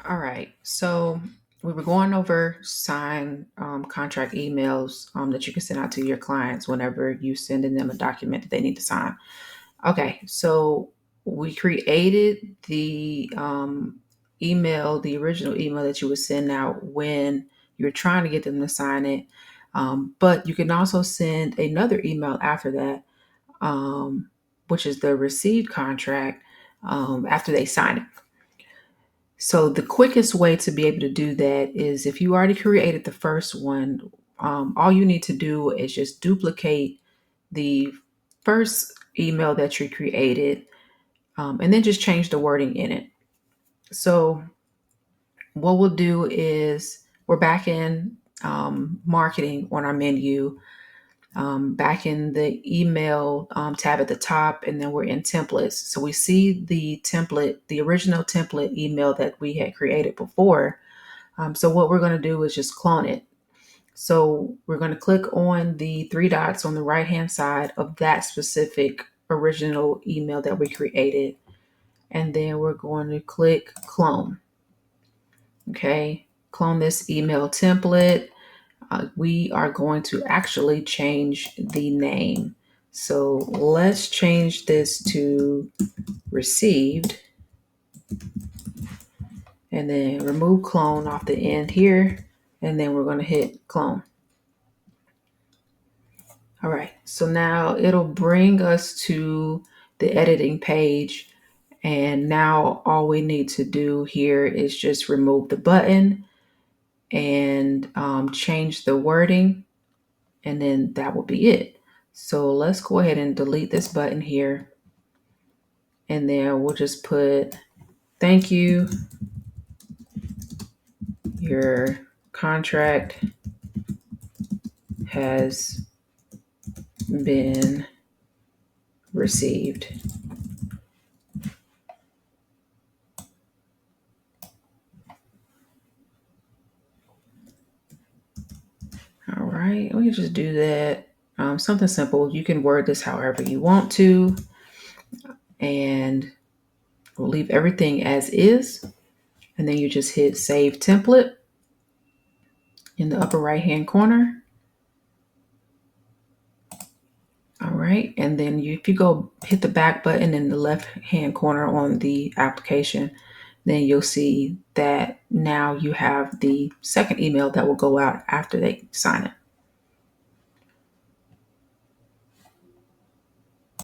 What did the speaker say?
All right. So we were going over sign contract emails that you can send out to your clients whenever you sending them a document that they need to sign. Okay. So we created the email, the original email that you would send out when you're trying to get them to sign it. But you can also send another email after that, um, which is the received contract after they sign it. So the quickest way to be able to do that is if you already created the first one, all you need to do is just duplicate the first email that you created, and then just change the wording in it. So what we'll do is we're back in marketing on our menu, back in the email tab at the top, and then we're in templates. So we see the template, the original template email that we had created before. So what we're going to do is just clone it. So we're going to click on the three dots on the right hand side of that specific original email that we created. And then we're going to click clone. Okay, clone this email template. We are going to actually change the name. So let's change this to received, and then remove clone off the end here. And then we're going to hit clone. All right, so now it'll bring us to the editing page. And now all we need to do here is just remove the button and change the wording. And then that will be it. So let's go ahead and delete this button here. And then we'll just put, thank you, your contract has been received. All right, we can just do that. Something simple. You can word this however you want to. And we'll leave everything as is. And then you just hit save template in the upper right hand corner. All right. And then if you go hit the back button in the left hand corner on the application, then you'll see that now you have the second email that will go out after they sign it.